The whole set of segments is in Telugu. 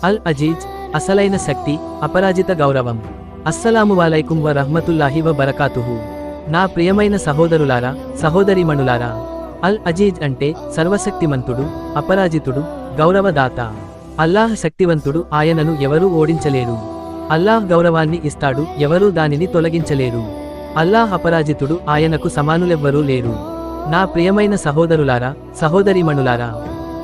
అల్ అజీజ్, అసలైన శక్తి, అపరాజిత గౌరవం. అస్సలాము అలైకుం వ రహ్మతుల్లాహి వ బరకాతుహు. నా ప్రియమైన సహోదరులారా, సహోదరీమణులారా, అల్ అజీజ్ అంటే సర్వశక్తిమంతుడు, అపరాజితుడు, గౌరవదాత. అల్లాహ్ శక్తివంతుడు, ఆయనను ఎవరూ ఓడించలేరు. అల్లాహ్ గౌరవాన్ని ఇస్తాడు, ఎవరూ దానిని తొలగించలేరు. అల్లాహ్ అపరాజితుడు, ఆయనకు సమానులెవ్వరూ లేరు. నా ప్రియమైన సహోదరులారా, సహోదరీమణులారా,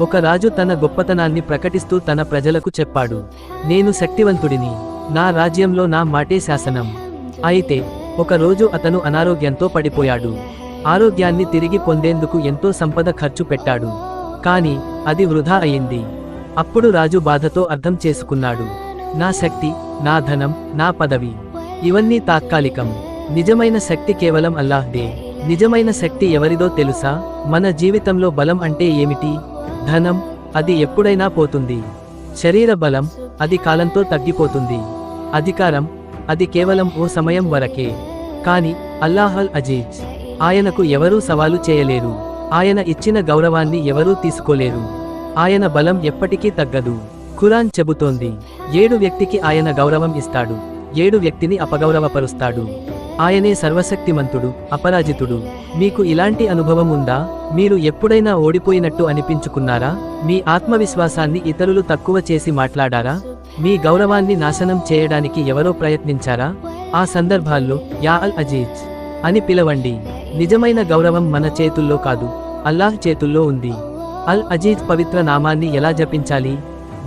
ఒక రాజు తన గొప్పతనాన్ని ప్రకటిస్తూ తన ప్రజలకు చెప్పాడు, నేను శక్తివంతుడిని, నా రాజ్యంలో నా మాటే శాసనం. అయితే ఒక రోజు అతను అనారోగ్యంతో పడిపోయాడు. ఆరోగ్యాన్ని తిరిగి పొందేందుకు ఎంతో సంపద ఖర్చు పెట్టాడు. కానీ అది వృధా అయింది. అప్పుడు రాజు బాధతో అర్థం చేసుకున్నాడు, నా శక్తి, నా ధనం, నా పదవి ఇవన్నీ తాత్కాలికం. నిజమైన శక్తి కేవలం అల్లాహ్దే. నిజమైన శక్తి ఎవరిదో తెలుసా? మన జీవితంలో బలం అంటే ఏమిటి? ధనం, అది ఎప్పుడైనా పోతుంది. శరీర బలం, అది కాలంతో తగ్గిపోతుంది. అధికారం, అది కేవలం ఓ సమయం వరకే. కానీ అల్లాహ్ అల్ అజీజ్, ఆయనకు ఎవరూ సవాలు చేయలేరు. ఆయన ఇచ్చిన గౌరవాన్ని ఎవరూ తీసుకోలేరు. ఆయన బలం ఎప్పటికీ తగ్గదు. ఖురాన్ చెబుతోంది, 7 వ్యక్తికి ఆయన గౌరవం ఇస్తాడు, 7 వ్యక్తిని అపగౌరవపరుస్తాడు. ఆయనే సర్వశక్తిమంతుడు, అపరాజితుడు. మీకు ఇలాంటి అనుభవం ఉందా? మీరు ఎప్పుడైనా ఓడిపోయినట్టు అనిపించుకున్నారా? మీ ఆత్మవిశ్వాసాన్ని ఇతరులు తక్కువ చేసి మాట్లాడారా? మీ గౌరవాన్ని నాశనం చేయడానికి ఎవరో ప్రయత్నించారా? ఆ సందర్భాల్లో యా అల్ అజీజ్ అని పిలవండి. నిజమైన గౌరవం మన చేతుల్లో కాదు, అల్లాహ్ చేతుల్లో ఉంది. అల్ అజీజ్ పవిత్ర నామాన్ని ఎలా జపించాలి?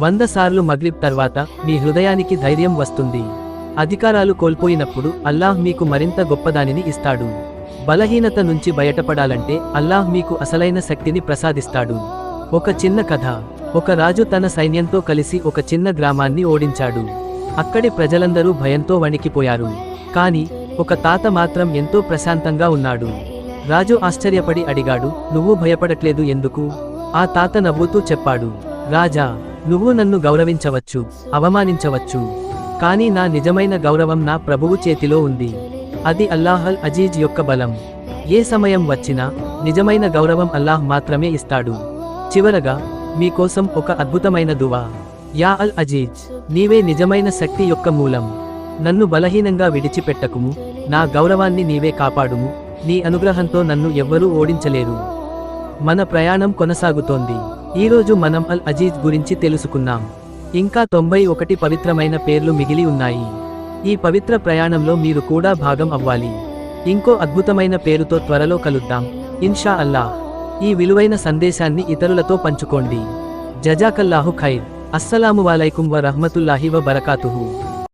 100 సార్లు మగ్రిబ్ తర్వాత మీ హృదయానికి ధైర్యం వస్తుంది. అధికారాలు కోల్పోయినప్పుడు అల్లాహ్ మీకు మరింత గొప్పదానిని ఇస్తాడు. బలహీనత నుంచి బయటపడాలంటే అల్లాహ్ మీకు అసలైన శక్తిని ప్రసాదిస్తాడు. ఒక చిన్న కథ. ఒక రాజు తన సైన్యంతో కలిసి ఒక చిన్న గ్రామాన్ని ఓడించాడు. అక్కడి ప్రజలందరూ భయంతో వణికిపోయారు. కానీ ఒక తాత మాత్రం ఎంతో ప్రశాంతంగా ఉన్నాడు. రాజు ఆశ్చర్యపడి అడిగాడు, నువ్వు భయపడట్లేదు ఎందుకు? ఆ తాత నవ్వుతూ చెప్పాడు, రాజా, నువ్వు నన్ను గౌరవించవచ్చు, అవమానించవచ్చు, కానీ నా నిజమైన గౌరవం నా ప్రభువు చేతిలో ఉంది. అది అల్లాహ్ అల్ అజీజ్ యొక్క బలం. ఏ సమయం వచ్చినా నిజమైన గౌరవం అల్లాహ్ మాత్రమే ఇస్తాడు. చివరగా మీకోసం ఒక అద్భుతమైన దువా. యా అల్ అజీజ్, నీవే నిజమైన శక్తి యొక్క మూలం. నన్ను బలహీనంగా విడిచిపెట్టకుము, నా గౌరవాన్ని నీవే కాపాడుము, నీ అనుగ్రహంతో నన్ను ఎవ్వరూ ఓడించలేరు. మన ప్రయాణం కొనసాగుతోంది. ఈరోజు మనం అల్ అజీజ్ గురించి తెలుసుకున్నాం. ఇంకా 91 పవిత్రమైన పేర్లు మిగిలి ఉన్నాయి. ఈ పవిత్ర ప్రయాణంలో మీరు కూడా భాగం అవ్వాలి. ఇంకో అద్భుతమైన పేరుతో త్వరలో కలుద్దాం, ఇన్షా అల్లాహ్. ఈ విలువైన సందేశాన్ని ఇతరులతో పంచుకోండి. జజాకల్లాహు ఖైర్. అస్సలాము అలైకుం వ రహ్మతుల్లాహి వ బరకాతుహు.